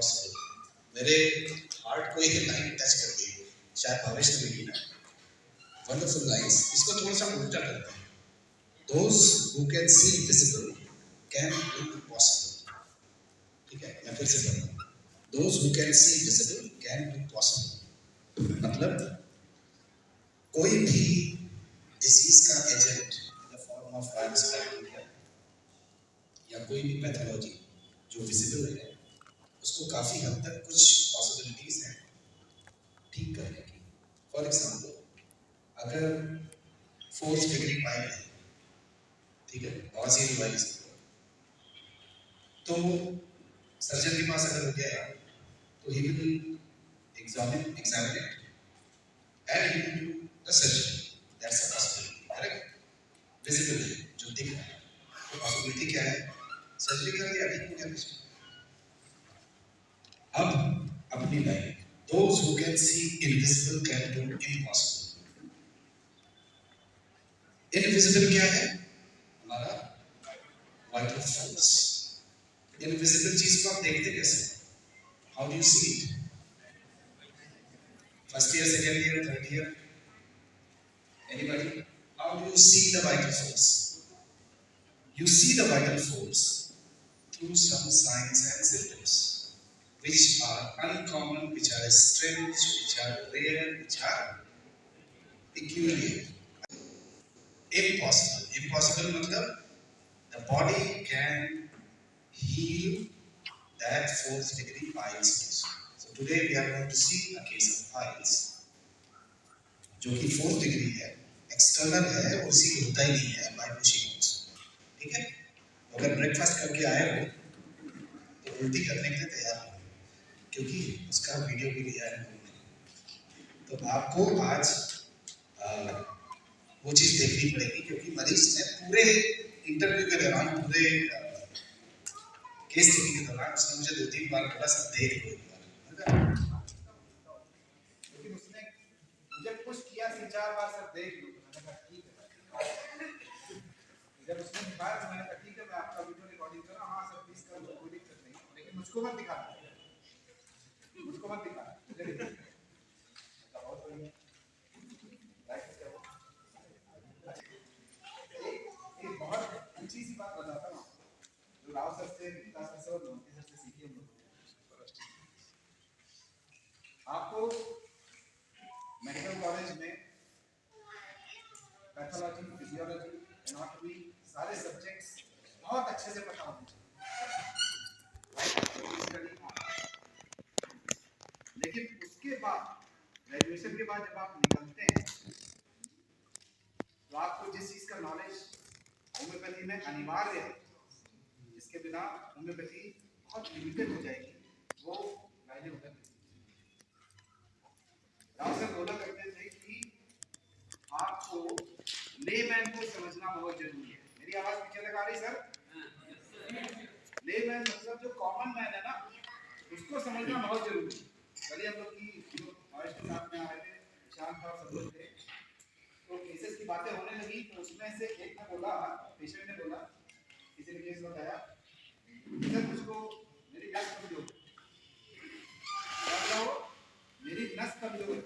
Impossible. मेरे heart को एक लाइन टच कर गई, शायद भावेश ने लिखी ना, वंडरफुल लाइन्स। इसको थोड़ा सा उल्टा करते हैं, those who can see visible can do possible. ठीक है, मैं फिर से पढ़ता हूँ, those who can see visible can do possible. मतलब कोई भी डिजीज का agent in the form of virus bacteria या कोई भी पैथोलॉजी जो विजिबल है, उसको काफ़ी हद तक कुछ पॉसिबिलिटीज हैं ठीक करने की। फॉर एग्जाम्पल, अगर 4th डिग्री पाइल है, ठीक है, नॉजियल डिवाइस, तो सर्जन के पास अगर हो गया तो he will examine it and he will do the surgery. That's a possibility, correct? Visible है, जो दिख रहा है, तो पॉसिबिलिटी क्या है? सर्जरी कर दिया, ठीक हो गया पेशेंट। अब अपनी line, those who can see invisible can do impossible। Invisible क्या है? हमारा वाइटल फोर्स। इनविजिबल चीज को आप देखते कैसे? How do you see it? First year, second year, third year, anybody? How do you see the vital force? You see the vital force through some signs and symptoms which are uncommon, which are strange, which are rare, which are peculiar. Impossible. Impossible मतलब the body can heal that 4th degree piles also. So today we are going to see a case of piles जो कि 4th degree है, external है, और उसी को होता ही नहीं है बाय पुशिंग आउट। ठीक है, अगर ब्रेकफास्ट करके आए हो तो उल्टी करने के लिए तैयार हो, क्योंकि उसका वीडियो भी लिया है हमने। तो आपको आज वो चीज़ देखनी पड़ेगी, क्योंकि मरीज ने पूरे इंटरव्यू के दौरान, पूरे केस स्टडी के दौरान उसने मुझे 2-3 बार बोला, सब देख लो एक बार, लेकिन उसने मुझे पुश किया 3-4 बार, सब देख लो। मैंने कहा ठीक है। जब उसने दिखाया तो मैंने कहा ठीक है, मैं आपका वीडियो रिकॉर्डिंग कर रहा हूँ, हाँ सर प्लीज कर लो, कोई दिक्कत नहीं, लेकिन मुझको मत दिखाना, मुझको मत दिखाना, मुझे नहीं दिखाना। बहुत बढ़िया, एक बहुत अच्छी सी बात बताता हूँ, जो राव सर से, गीता सर से और मोती सर से सीखी हम लोग। आपको मेडिकल कॉलेज में पैथोलॉजी, फिजियोलॉजी, एनाटॉमी, सारे सब्जेक्ट्स बहुत अच्छे से पता होने चाहिए। लेकिन उसके बाद, ग्रेजुएशन के बाद जब आप निकलते हैं, तो आपको जिस चीज का नॉलेज होम्योपैथी में अनिवार्य है, जिसके बिना होम्योपैथी बहुत लिमिटेड हो जाएगी, वो मैंने उधर राव सर बोला करते थे कि आपको लेमैन को समझना बहुत जरूरी है। मेरी आवाज पीछे तक आ रही सर? लेमैन मतलब जो कॉमन मैन है ना, उसको समझना बहुत जरूरी है। कल हम लोग की जो फॉरेस्ट के साथ में आए थे, शांत और सब लोग थे, तो केसेस की बातें होने लगी, तो उसमें से एक ने बोला, पेशेंट ने बोला, किसी ने केस बताया, सर मुझको मेरी नस कमजोर है, मेरी नस कमजोर है।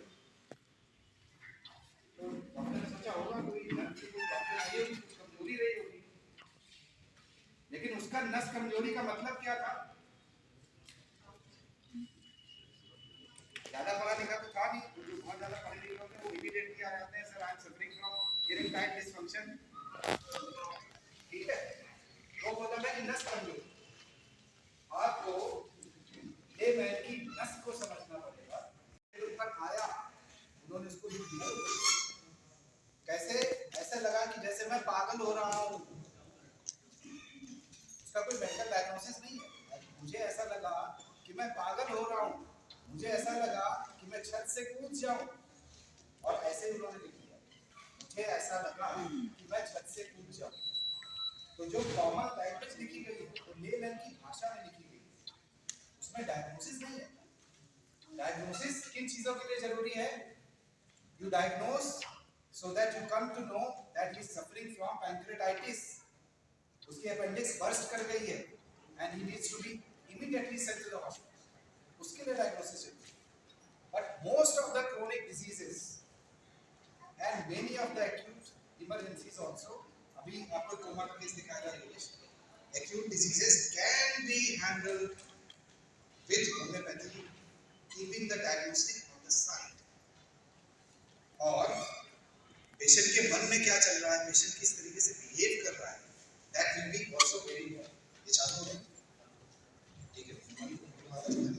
तो डॉक्टर ने सोचा होगा कोई नस की कोई प्रॉब्लम आई होगी, कुछ कमजोरी रही होगी, लेकिन उसका नस कमजोरी का मतलब क्या था? ज्यादा पढ़ा लिखा तो था नहीं, जो बहुत ज्यादा पढ़े लिखे होते हैं वो इमीडिएट क्या रहते हैं, sir I am suffering from erectile dysfunction. ठीक है, वो बोला मेरी नस कमजोर। आपको लेमैन की नस को समझना पड़ेगा। फिर ऊपर आया, उन्होंने उसको लिख दिया, कैसे ऐसा लगा कि जैसे मैं पागल हो रहा हूँ। उसका कोई मेंटल डायग्नोसिस नहीं है, मुझे ऐसा लगा कि मैं पागल हो रहा हूँ, मुझे ऐसा लगा कि मैं छत से कूद जाऊं, और ऐसे उन्होंने लिख दिया, मुझे ऐसा लगा कि मैं छत से कूद जाऊं। तो जो कॉमन लैंग्वेज लिखी गई है, तो लेमैन की भाषा में लिखी गई है, उसमें डायग्नोसिस नहीं है। डायग्नोसिस किन चीजों के लिए जरूरी है? You diagnose so that you come to know that he is suffering from pancreatitis, उसकी अपेंडिक्स बर्स्ट कर गई है, and he needs to be immediately sent to the hospital. handled with homeopathy, keeping the diagnostic on the side. और patient के मन में क्या चल रहा है, पेशेंट किस तरीके से बिहेव कर रहा है, that will be also very important. ये चालू है, ठीक है, मन को बुला देना है,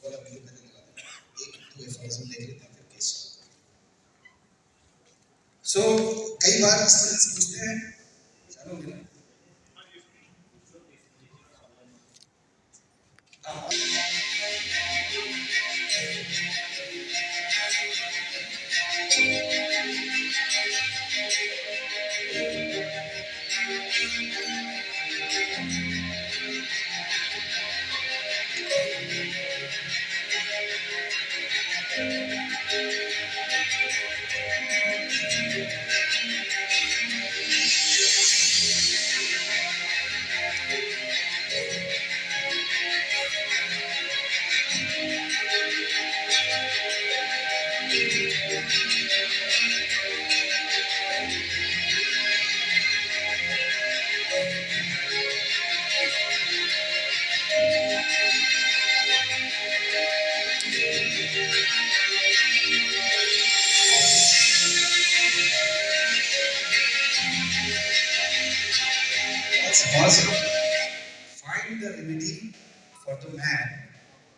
बोला बिहेव करने लगा, एक दो एफर्ट्स लेके लेते हैं फिर केस चालू। So कई बार इस तरह से पूछते हैं, चालू है ना, find the remedy for the man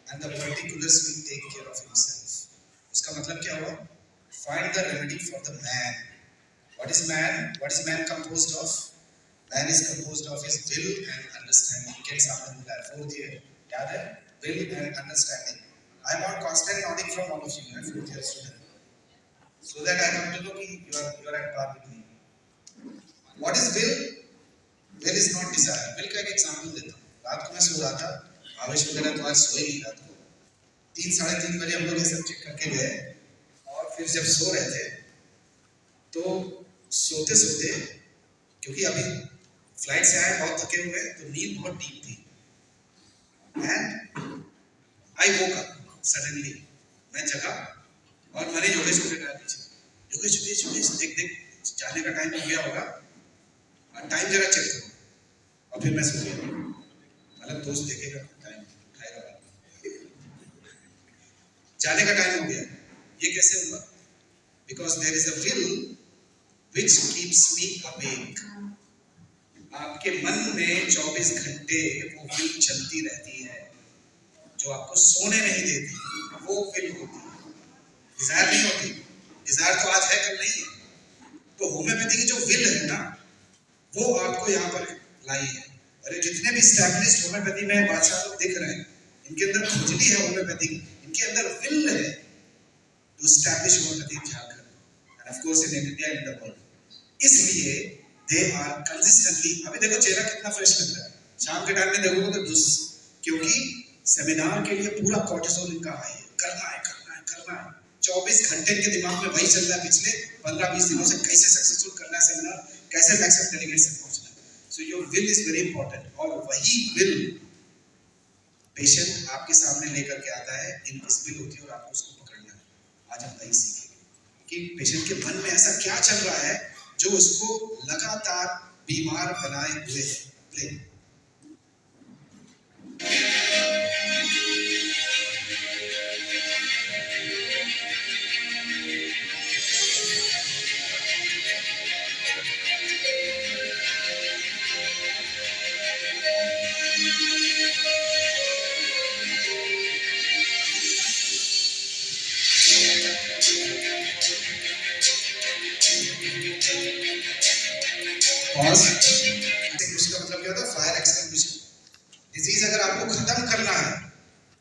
and the particulars will take care of himself. उसका मतलब क्या हुआ? Find the remedy for the man. What is man? What is man composed of? Man is composed of his will and understanding. Get something like that. Fourth year. याद है? Will and understanding. I want constant nodding from all of you, my fourth year student, so that I come to know कि you are at par with me. What is will? Will is not desire. Will का एक example देता हूँ. रात को मैं सो रहा था, आवेश वगैरह तो आज सो ही नहीं रात को. 3-3:30 बजे हम लोग ये सब चेक करके गए और फिर जब सो रहे थे तो सोते सोते, क्योंकि अभी फ्लाइट से आए बहुत थके हुए तो नींद बहुत डीप थी, and I woke up suddenly. मैं जगा और मैंने योगेश को देखा पीछे, योगेश देख जाने का टाइम हो गया होगा, टाइम जरा चेक करो. और फिर मैं सो गया. मतलब दोस्त देखेगा टाइम खाएगा, जाने का टाइम हो गया. ये कैसे हुआ? Because there is a will which keeps me awake. आपके मन में 24 घंटे वो विल चलती रहती है जो आपको सोने नहीं देती. वो विल होती है, डिजायर नहीं होती. डिजायर तो आज है कल नहीं है. तो होम्योपैथी की जो विल है ना, वो आपको यहाँ पर लाई है. अरे जितने भी स्टैब्लिश्ड होम्योपैथी में बादशाह लोग दिख रहे हैं, इनके अंदर खुजली है होम्योपैथी, इनके अंदर विल है to establish homeopathy Jharkhand, and of course in India and the world. इसलिए दे आर कंसिस्टेंटली. अभी देखो चेहरा कितना फ्रेश लग रहा है, शाम के टाइम में देखोगे तो दुस, क्योंकि सेमिनार के लिए पूरा कॉर्टिसोल इनका हाई है. करना है 24 घंटे के दिमाग में वही चल रहा है पिछले 15-20 दिनों से. कैसे सक्सेसफुल करना है सेमिनार, कैसे मैक्सिमम डेलीगेट से पहुंचना है. So your will is very important. और वही विल पेशेंट आपके सामने लेकर के आता है. इनविजिबल होती है और आपको उसको पकड़ना है. आज हम वही सीखेंगे कि पेशेंट के मन में ऐसा क्या चल रहा है जो उसको लगातार बीमार बनाए हुए है. उसका मतलब क्या होता है? Fire extinguisher. डिजीज अगर आपको खत्म करना है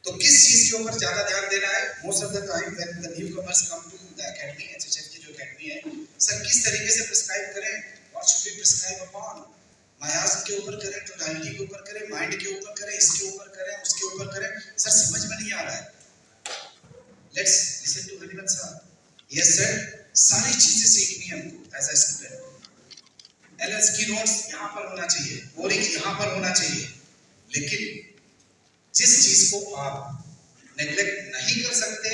तो किस चीज के ऊपर ज्यादा ध्यान देना है? Most of the time when the newcomers come to the academy, HHF की जो एकेडमी है, सर किस तरीके से प्रिस्क्राइब करें, what should be prescribe upon, miasms के ऊपर करें, टोटलिटी के ऊपर करें, माइंड के ऊपर करें, इसके ऊपर करें, उसके ऊपर करें. सर समझ में नहीं आ रहा है. Let's listen to Harivansh sir. Yes sir, सारी चीजें सीखनी है हमको एज अ स्टूडेंट. एलएस की नोट्स यहाँ पर होना चाहिए, बोरिंग यहाँ पर होना चाहिए. लेकिन जिस चीज को आप नेग्लेक्ट नहीं कर सकते,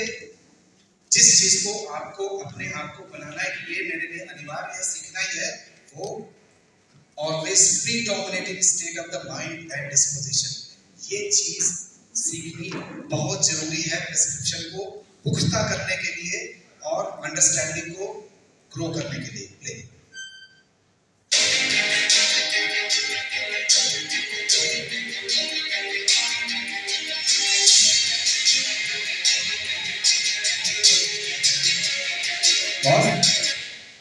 जिस चीज को आपको अपने आप को बनाना है कि ये मेरे लिए अनिवार्य है, सीखना ही है, वो always predominating state of the mind and disposition. ये चीज सीखनी बहुत जरूरी है प्रिस्क्रिप्शन को पुख्ता करने के लिए और अंडरस्टैंडिंग को ग्रो करने के लिए।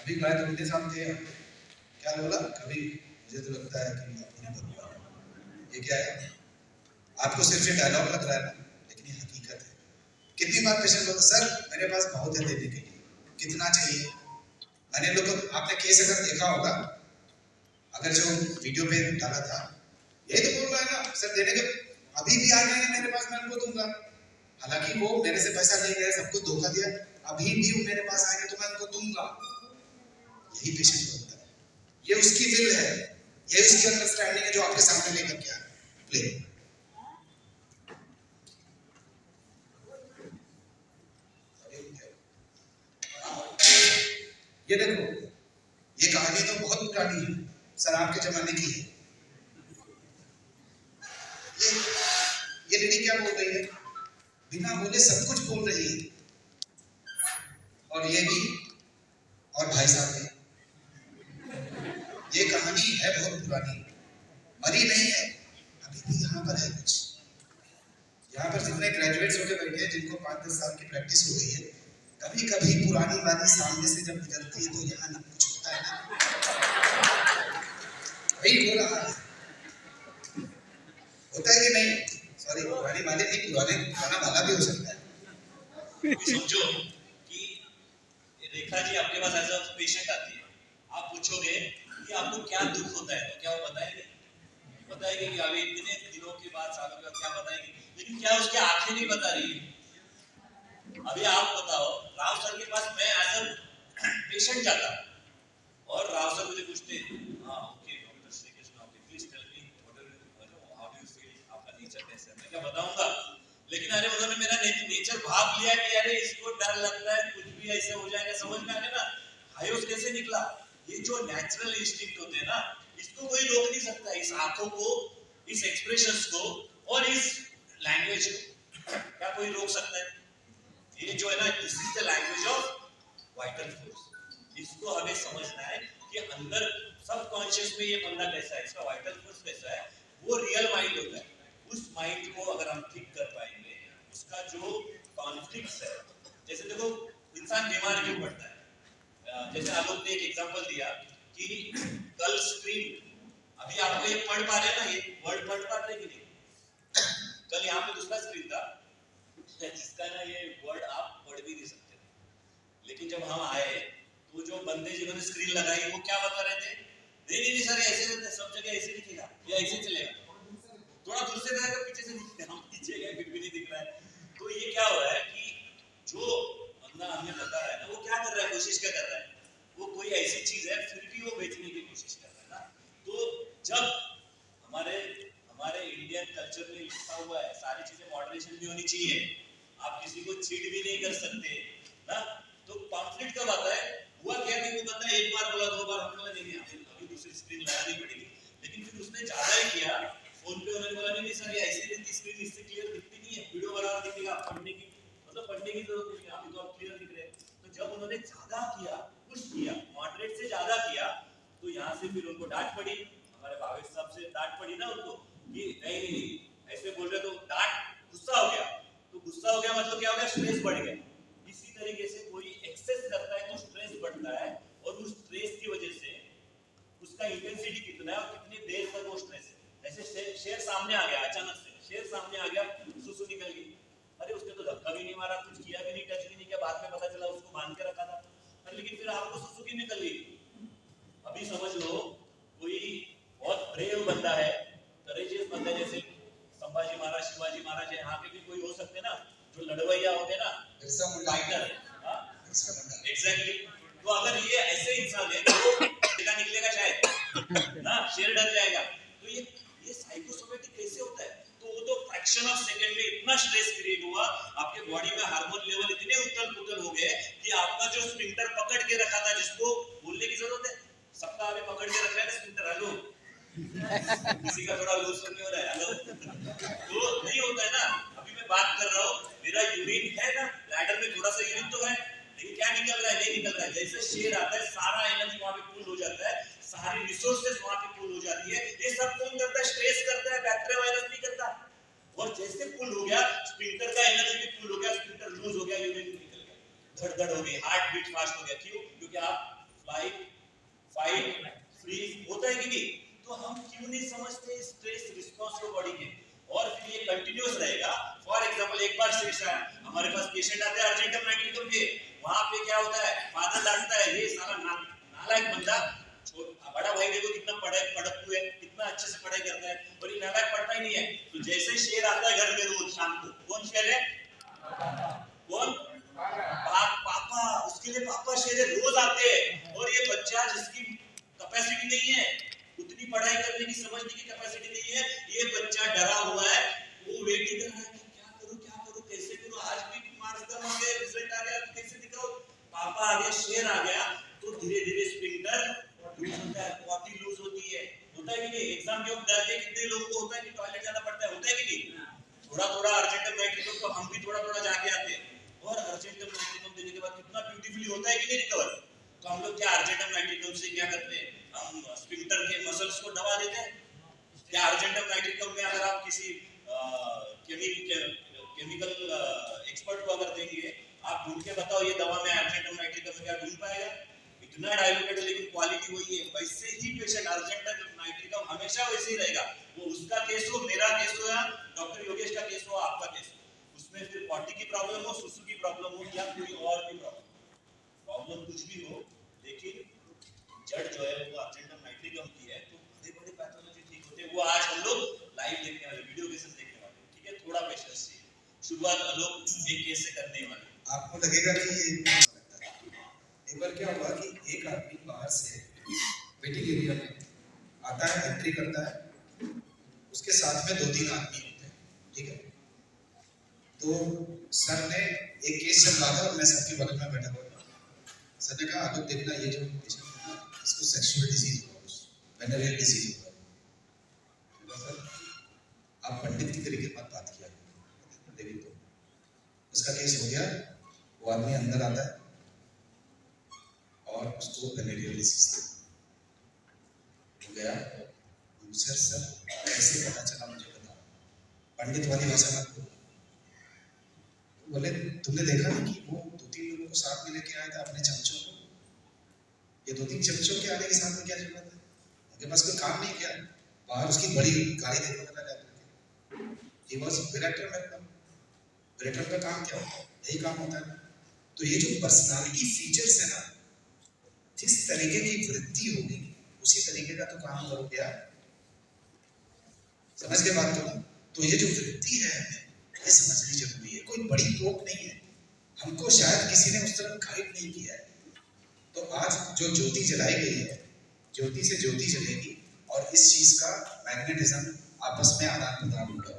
अभी गायत्री साहब थे, क्या बोला? कभी मुझे तो लगता है कि नहीं बदला। ये क्या है? आपको सिर्फ ये डायलॉग लग रहा है ना, लेकिन ये हकीकत है। कितनी बार पेशेंट बोलता सर मेरे पास बहुत है देने के लिए, कितना चाहिए? मैंने लोग आपने केस अगर देखा होगा, अगर जो वीडियो पे डाला था, यही तो बोल रहा है ना सर देने के, अभी भी आ जाएंगे मेरे पास, मैं उनको दूंगा। हालांकि वो मेरे से पैसा नहीं ले, सबको धोखा दिया, अभी भी वो मेरे पास आएंगे तो मैं उनको दूंगा। यही पेशेंट होता है, ये उसकी विल है, ये उसकी अंडरस्टैंडिंग है जो आपके सामने लेकर के आया। प्ले। ये देखो, ये कहानी तो बहुत पुरानी है, शराब के जमाने की है। ये लेडी क्या बोल रही है? बिना बोले सब कुछ बोल रही है। और ये भी, और भाई साहब भी। ये कहानी है बहुत पुरानी, मरी नहीं है, अभी भी यहाँ पर है कुछ। यहाँ पर जितने ग्रेजुएट्स होकर बैठे हैं, जिनको 5-10 साल की प्रैक्टिस हो गई है, कभी कभी पुरानी बातें सामने से जब गुजरती है तो यहाँ ना कुछ होता है ना, वही हो रहा है, होता है कि नहीं? सॉरी, पुरानी बातें नहीं, पुराना वाला भी हो सकता है। समझो कि रेखा जी आपके पास एज अ पेशेंट आती है, आप पूछोगे कि आपको क्या दुख होता है, तो क्या वो बताएगी? बताएगी कि अभी इतने दिनों के बाद, सालों के बाद क्या बताएगी? लेकिन क्या उसकी आंखें नहीं बता रही है? अभी आप बताओ, राव सर के पास मैं एज अ पेशेंट जाता और राव सर मुझे पूछते, हाँ okay doctor Shri Krishna, okay please tell me how do you feel, आपका नेचर कैसा है? मैं क्या बताऊंगा? लेकिन अरे उन्होंने मेरा नेचर भाग लिया कि अरे इसको डर लगता है, कुछ भी ऐसे हो जाएगा, समझ में आ गया ना? हायोस कैसे निकला? ये जो नेचुरल इंस्टिंक्ट होते हैं ना, इसको कोई रोक नहीं सकता, इस आंखों को, इस एक्सप्रेशंस को और इस लैंग्वेज को क्या कोई रोक सकता है? ये जो है ना, this is the language of vital force. इसको हमें समझना है कि अंदर सबकॉन्शियस में ये बंदा कैसा है, इसका वाइटल फोर्स कैसा है, वो रियल माइंड होता है। उस माइंड को अगर हम ठीक कर पाएंगे, उसका जो कॉन्फ्लिक्ट्स है, जैसे देखो इंसान बीमार क्यों पड़ता है? जैसे आलोक ने एक एग्जांपल दिया कि कल स्क्रीन, अभी आपको ये पढ़ पा रहे ना, ये वर्ड पढ़ पा रहे कि नहीं? कल यहाँ पे दूसरा स्क्रीन था जिसका ना ये वर्ड आप पढ़ भी नहीं सकते, लेकिन जब हम आए तो जो बंदे जिन्होंने स्क्रीन लगाई वो क्या बता रहे थे? नहीं सर ऐसे रहता है, सब जगह ऐसे दिखेगा या ऐसे चलेगा, थोड़ा दूर से रहेगा, पीछे से दिखेगा, हम पीछे गए फिर भी नहीं दिख रहा है। तो ये क्या हो रहा है कि जो बंदा हमें बता रहा है ना, वो क्या कर रहा है, कोशिश क्या कर रहा है? वो कोई ऐसी चीज है फिर भी वो बेचने की कोशिश कर रहा है ना। तो जब हमारे इंडियन कल्चर में लिखा हुआ है सारी चीजें मॉडरेशन भी होनी चाहिए, आप किसी को चीट भी नहीं कर सकते ना, तो कॉन्फ्लिक्ट कब आता है? हुआ क्या कि वो बंदा एक बार बोला, 2 बार, हमने बोला नहीं अभी दूसरी स्क्रीन लगानी पड़ेगी, लेकिन फिर उसने ज्यादा ही किया। फोन पे उन्होंने बोला नहीं सर ये ऐसे रहती स्क्रीन, इससे क्लियर दिखती नहीं है, वीडियो बराबर दिखेगा, पढ़ने की जरूरत नहीं है, अभी तो आप क्लियर दिख रहे हैं। तो जब उन्होंने ज्यादा किया, पुश किया, मॉडरेट से ज्यादा किया, तो यहाँ से फिर उनको डांट पड़ी, हमारे भावेश साहब से डांट पड़ी ना उनको कि नहीं ऐसे बोल रहे, तो डांट, गुस्सा हो गया। तो गुस्सा हो गया मतलब क्या हो गया? स्ट्रेस बढ़ गया। इसी तरीके से कोई एक्सेस करता है तो स्ट्रेस बढ़ता है, और उस स्ट्रेस की वजह से उसका इंटेंसिटी कितना है और कितनी देर तक वो स्ट्रेस है। ऐसे शेर सामने आ गया, अचानक से शेर सामने आ गया, सुसु निकल गई, अरे उसने तो धक्का भी नहीं मारा, कुछ किया भी नहीं, टच भी नहीं किया, बाद में पता चला उसको बांध के रखा था, अरे लेकिन फिर आपको सुसु की निकल गई। अभी समझ लो कोई बहुत ब्रेव बंदा है, करेजियस बंदा, जैसे संभाजी महाराज, शिवाजी महाराज, यहाँ के भी कोई हो सकते ना, जो लड़वैया होते ना, फाइटर, एग्जैक्टली। तो अगर ये ऐसे इंसान है तो निकलेगा शायद ना, शेर डर जाएगा। तो ये साइकोसोमेटिक कैसे होता है? तो वो तो फ्रैक्शन ऑफ सेकंड में इतना स्ट्रेस क्रिएट हुआ, आपके बॉडी में हार्मोन लेवल इतने उथल-पुथल हो गए कि आपका जो स्फिंक्टर पकड़ के रखा था, जिसको बोलने की जरूरत है, सबका हमें पकड़ के रखा है ना स्फिंक्टर, हेलो किसी का थोड़ा लूज तो नहीं हो रहा है, हेलो, तो नहीं होता है ना। अभी मैं बात कर रहा हूँ, मेरा यूरिन है ना, ब्लैडर में थोड़ा सा यूरिन तो है, लेकिन क्या निकल रहा है, नहीं निकल रहा है। जैसे शेर आता है, सारा एनर्जी वहां पे पूल हो जाता है, सारी रिसोर्सेज वहां पे पूल हो जाती है। ये सब कौन करता है? स्ट्रेस करता है, बैक्टीरिया वायरस नहीं करता। और जैसे पूल हो गया, स्पिंटर का एनर्जी भी पूल हो गया, स्पिंटर लूज हो गया, यूरिन निकल गया, धड़धड़ हो गई, हार्ट बीट फास्ट हो गया। क्यों? क्योंकि आप फ्लाइट, फाइट, फ्रीज होता है कि नहीं? तो हम क्यों नहीं समझते स्ट्रेस रिस्पांस को बॉडी के, और फिर ये कंटिन्यूअस रहेगा। फॉर एग्जांपल, एक बार स्ट्रेस आया, हमारे पास पेशेंट आते हैं अर्जेंटम नाइट्रिकम के, वहां पे क्या होता है, फादर डांटता है, ये साला नालायक बंदा, बड़ा भाई देखो कितना पढ़त है, कितना अच्छे से पढ़ाई करता है, और ये नालायक पढ़ता ही नहीं है। तो जैसे शेर आता है घर में रोज शाम को, कौन शेर है? कौन? पापा, उसके लिए पापा शेर है, रोज आते हैं। और ये बच्चा जिसकी कैपेसिटी नहीं है, उतनी पढ़ाई करने की, समझने की कैपेसिटी नहीं है, ये बच्चा डरा हुआ है, वो वेटिंग कर रहा है कि क्या करूं, कैसे करूं, आज भी मार्क्स कम आ गए, रिजल्ट आ गया, कैसे दिखाओ। पापा आ गया, शेर आ गया, तो धीरे धीरे स्पिंटर लूज होता है, बॉडी लूज होती है। होता है कि नहीं? एग्जाम के वक्त डर के कितने लोगों को होता है कि टॉयलेट जाना पड़ता है, होता है कि नहीं? थोड़ा थोड़ा अर्जेंटम नाइट्रिकम तो हम भी थोड़ा थोड़ा जाके आते हैं, और अर्जेंटम नाइट्रिकम देने के बाद कितना ब्यूटीफुली होता है कि नहीं रिकवर। तो हम लोग क्या अर्जेंटम नाइट्रिकम से क्या करते हैं, हम स्पिंटर के मसल्स को दबा देते हैं। क्या अर्जेंटम नाइट्रिकम में अगर आप किसी केमिकल एक्सपर्ट को अगर देंगे, आप ढूंढ के बताओ ये दवा में अर्जेंटम नाइट्रिकम में, क्या ढूंढ पाएगा? इतना डाइल्यूटेड है, लेकिन क्वालिटी वही है। वैसे ही पेशेंट अर्जेंटम नाइट्रिकम हमेशा वैसे ही रहेगा। वो उसका केस हो, मेरा केस हो, या डॉक्टर योगेश का केस हो, आपका केस हो, उसमें फिर पॉटी की प्रॉब्लम हो, सुसु की प्रॉब्लम हो, या कोई और भी प्रॉब्लम कुछ भी हो, लेकिन जड़ जो है वो अर्जेंटम नाइट्रिकम की है, तो बड़े बड़े पैथोलॉजी ठीक होते हैं। वो आज हम लोग लाइव देखने वाले, वीडियो केसेस देखने वाले, ठीक है? थोड़ा पेशेंस चाहिए, शुरुआत हम लोग एक केस से करने वाले। आपको लगेगा कि ये एक बार क्या हुआ कि एक आदमी बाहर से वेटिंग एरिया में आता है, एंट्री करता है, उसके साथ में 2-3 आदमी होते हैं, ठीक है? तो सर ने एक केस चल रहा था और मैं सर के बगल में बैठा हुआ था। सर ने कहा, आप लोग देखना, ये जो पेशेंट है ना, इसको सेक्सुअल डिजीज हुआ, वेनेरियल डिजीज हुआ। सर, आप पंडित की तरीके मत बात किया, लेकिन तो उसका केस हो गया। वो आदमी अंदर आता है और उसको वेनेरियल डिजीज हो गया। सर कैसे पता चला, मुझे बताओ, पंडित वाली भाषा मत बोलो। बोले, तुमने देखा नहीं कि वो 2-3 लोगों को साथ में लेके आया था, अपने चमचों को? ये 2-3 चमचों के आने के साथ में क्या जरूरत है? उनके पास कोई काम नहीं किया, बाहर उसकी बड़ी गाड़ी देखो लगा जाकर के। ये बस वेरेटर का काम क्या होता है? यही काम होता है ना। तो ये जो पर्सनालिटी फीचर्स है ना, जिस तरीके की वृत्ति होगी उसी तरीके का तो काम करोगे यार, समझ के बात को? तो ये जो वृत्ति है हमें, ये समझनी जरूरी है। कोई बड़ी तोप नहीं है, हमको शायद किसी ने उस तरफ गाइड नहीं किया है। तो आज जो ज्योति जलाई गई है, ज्योति से ज्योति जलेगी, और इस चीज का मैग्नेटिज्म आपस में आदान प्रदान होगा।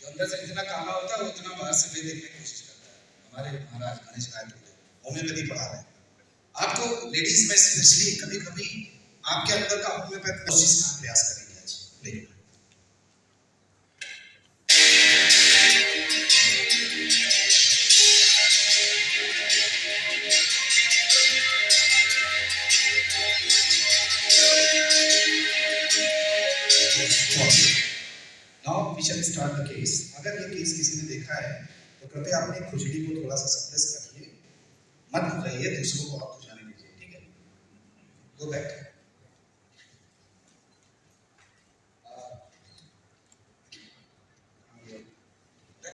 अंदर से जितना काला होता है, उतना बाहर से भी देखने की कोशिश करता है। हमारे महाराज गणेश नायक होम्योपैथी पढ़ा रहे हैं आपको, लेडीज में स्पेशली। कभी कभी आपके अंदर का होम्योपैथ कोशिश का प्रयास करेंगे आज, लेकिन now we shall start the case. अगर ये केस किसी ने देखा है तो कृपया अपनी खुजली को थोड़ा सा सप्रेस करिए, मत भगाइए, दूसरों को आप खुजाने दीजिए, ठीक है? Go back.